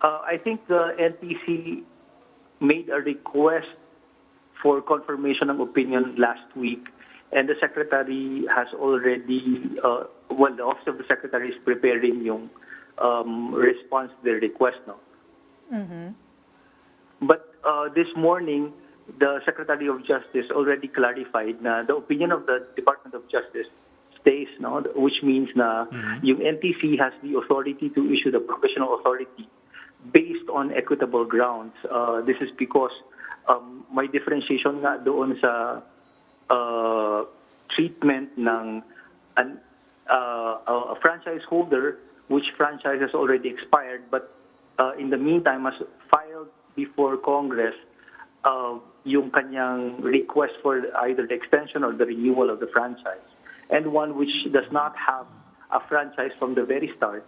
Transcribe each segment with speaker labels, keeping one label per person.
Speaker 1: I think the NTC made a request for confirmation ng opinion last week, and the Secretary has already, the Office of the Secretary is preparing yung response to the request. No? But this morning, the Secretary of Justice already clarified na the opinion of the Department of Justice stays, no? Which means na yung NTC has the authority to issue the provisional authority based on equitable grounds. This is because may differentiation nga doon sa treatment ng a franchise holder which franchise has already expired but in the meantime has filed before Congress yung kanyang request for either the extension or the renewal of the franchise, and one which does not have a franchise from the very start,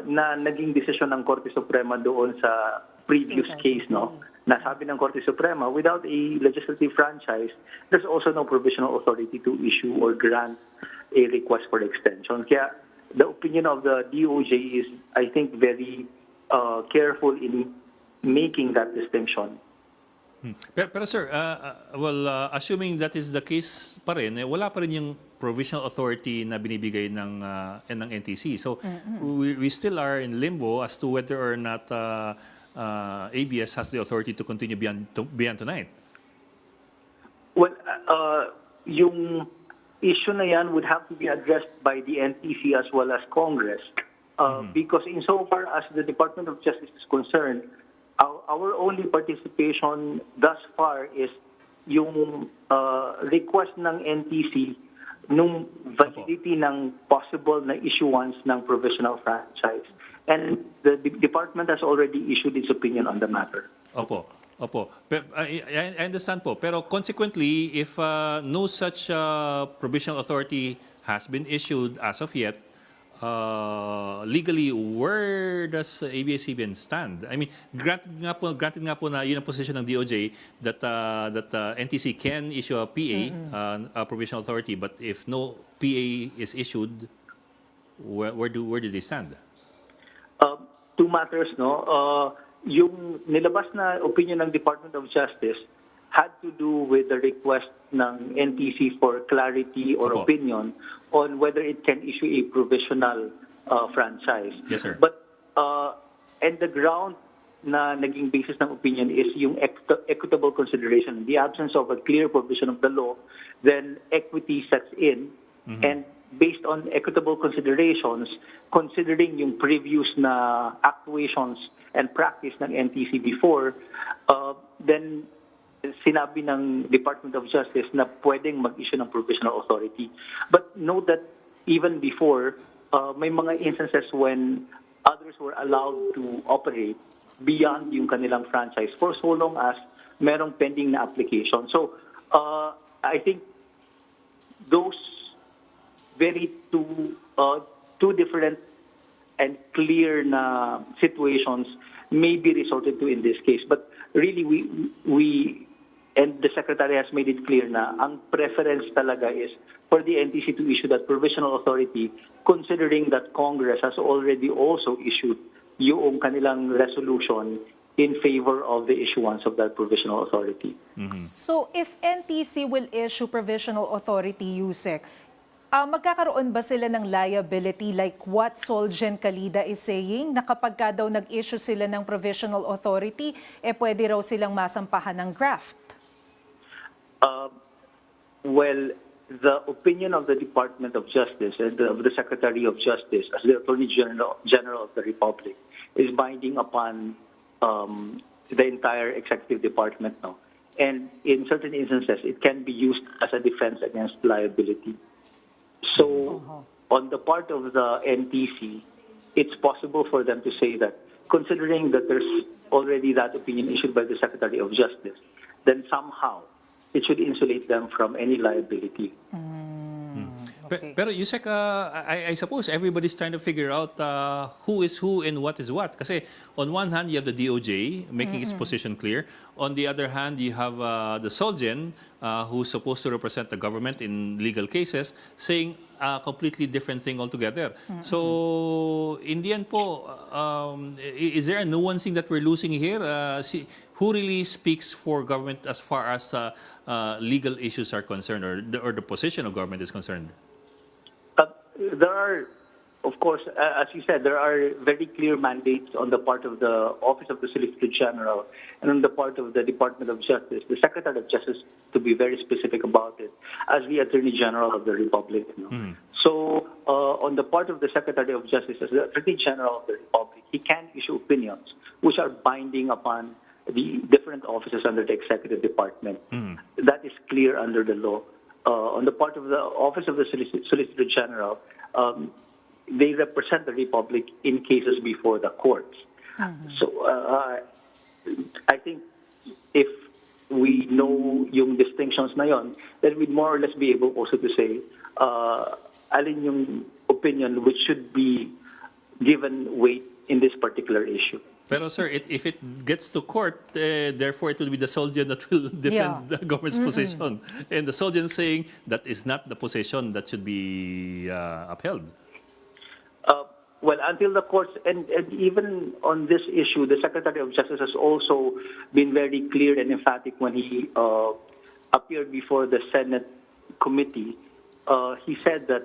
Speaker 1: na naging desisyon ng Korte Suprema doon sa previous case, no? Nasabi ng Korte Suprema, without a legislative franchise, there's also no provisional authority to issue or grant a request for extension. Kaya the opinion of the DOJ is, I think, very careful in making that distinction.
Speaker 2: Pero sir, assuming that is the case pa rin, wala pa rin yung provisional authority na binibigay ng NTC. So we still are in limbo as to whether or not ABS has the authority to continue beyond tonight.
Speaker 1: Well, yung issue na yan would have to be addressed by the NTC as well as Congress. Because insofar as the Department of Justice is concerned, our only participation thus far is yung request ng NTC nung validity ng possible na issuance ng provisional franchise. And the department has already issued its opinion on the matter.
Speaker 2: Opo. I understand po. Pero consequently, if no such provisional authority has been issued as of yet, legally, where does ABS-CBN stand? I mean, granted nga po na yun ang position ng DOJ that NTC can issue a PA, a provisional authority, but if no PA is issued, where do they stand?
Speaker 1: Two matters, no? Yung nilabas na opinion ng Department of Justice had to do with the request ng NTC for clarity or opinion on whether it can issue a provisional franchise.
Speaker 2: Yes, sir.
Speaker 1: But and the ground na naging basis ng opinion is yung equitable consideration. In the absence of a clear provision of the law, then equity sets in, and based on equitable considerations, considering yung previous na actuations and practice ng NTC before, then sinabi ng Department of Justice na pwedeng mag-issue ng provisional authority. But note that even before, may mga instances when others were allowed to operate beyond yung kanilang franchise for so long as merong pending na application. So, I think those very two different and clear na situations may be resorted to in this case. But really, we and the Secretary has made it clear na ang preference talaga is for the NTC to issue that provisional authority, considering that Congress has already also issued yung kanilang resolution in favor of the issuance of that provisional authority.
Speaker 3: So if NTC will issue provisional authority, Usec, magkakaroon ba sila ng liability like what Solgen Kalida is saying, na kapag ka daw nag-issue sila ng provisional authority, pwede raw silang masampahan ng graft?
Speaker 1: Well, the opinion of the Department of Justice and of the Secretary of Justice as the Attorney General of the Republic is binding upon the entire executive department now. And in certain instances, it can be used as a defense against liability. So, on the part of the NTC, it's possible for them to say that, considering that there's already that opinion issued by the Secretary of Justice, then somehow it should insulate them from any liability.
Speaker 2: Okay. Pero Usec, I suppose everybody's trying to figure out who is who and what is what. Kasi on one hand, you have the DOJ making its position clear. On the other hand, you have the Solgen who's supposed to represent the government in legal cases, saying a completely different thing altogether. So, in the end po, is there a nuancing that we're losing here? Who really speaks for government as far as legal issues are concerned, or the position of government is concerned?
Speaker 1: There are, of course, as you said, there are very clear mandates on the part of the Office of the Solicitor General and on the part of the Department of Justice, the Secretary of Justice, to be very specific about it, as the Attorney General of the Republic. So, on the part of the Secretary of Justice, as the Attorney General of the Republic, he can issue opinions which are binding upon the different offices under the Executive Department. That is clear under the law. On the part of the Office of the Solicitor General, they represent the Republic in cases before the courts. So, I think if we know yung distinctions na yon, then we'd more or less be able also to say alin yung opinion which should be given weight in this particular issue.
Speaker 2: Pero sir, if it gets to court, therefore it will be the Soldian that will defend the government's position. And the Soldian saying that is not the position that should be upheld.
Speaker 1: Well, until the courts, and even on this issue, the Secretary of Justice has also been very clear and emphatic when he appeared before the Senate committee. He said that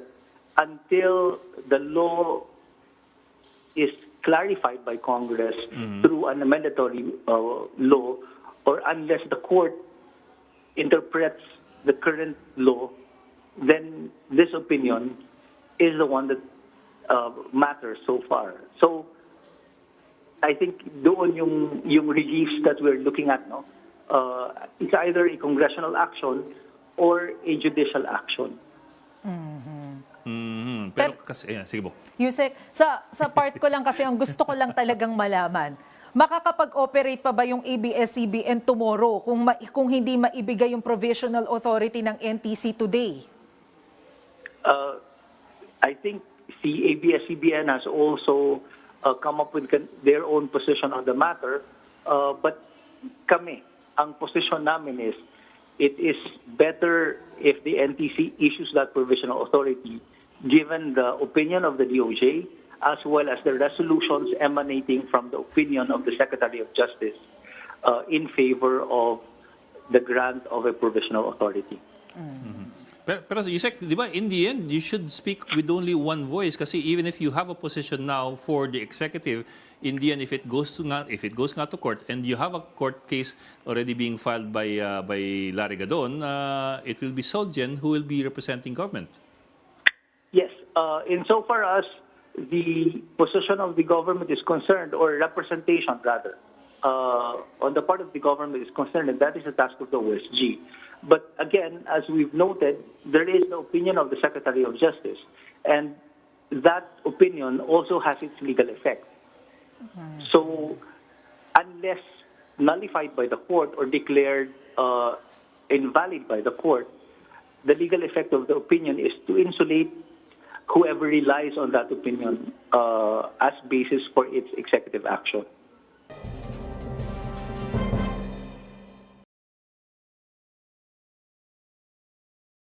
Speaker 1: until the law is clarified by Congress through an amendatory law, or unless the court interprets the current law, then this opinion is the one that matters so far. So, I think doon yung reliefs that we're looking at, no? It's either a congressional action or a judicial action.
Speaker 2: Pero kasi, sige po.
Speaker 3: Usec, sa part ko lang kasi ang gusto ko lang talagang malaman, makakapag-operate pa ba yung ABS-CBN tomorrow kung hindi maibigay yung provisional authority ng NTC today?
Speaker 1: I think the ABS-CBN has also come up with their own position on the matter, but kami, ang position namin is, it is better if the NTC issues that provisional authority, given the opinion of the DOJ, as well as the resolutions emanating from the opinion of the Secretary of Justice in favor of the grant of a provisional authority.
Speaker 2: Pero Usec, di ba, in the end, you should speak with only one voice kasi even if you have a position now for the executive, in the end, if it goes nga to court and you have a court case already being filed by Larry Gadon, it will be Soldian who will be representing government.
Speaker 1: Yes, insofar as the position of the government is concerned, or representation rather, on the part of the government is concerned, and that is the task of the OSG. But again, as we've noted, there is the opinion of the Secretary of Justice, and that opinion also has its legal effect. So, unless nullified by the court or declared invalid by the court, the legal effect of the opinion is to insulate whoever relies on that opinion as basis for its executive action.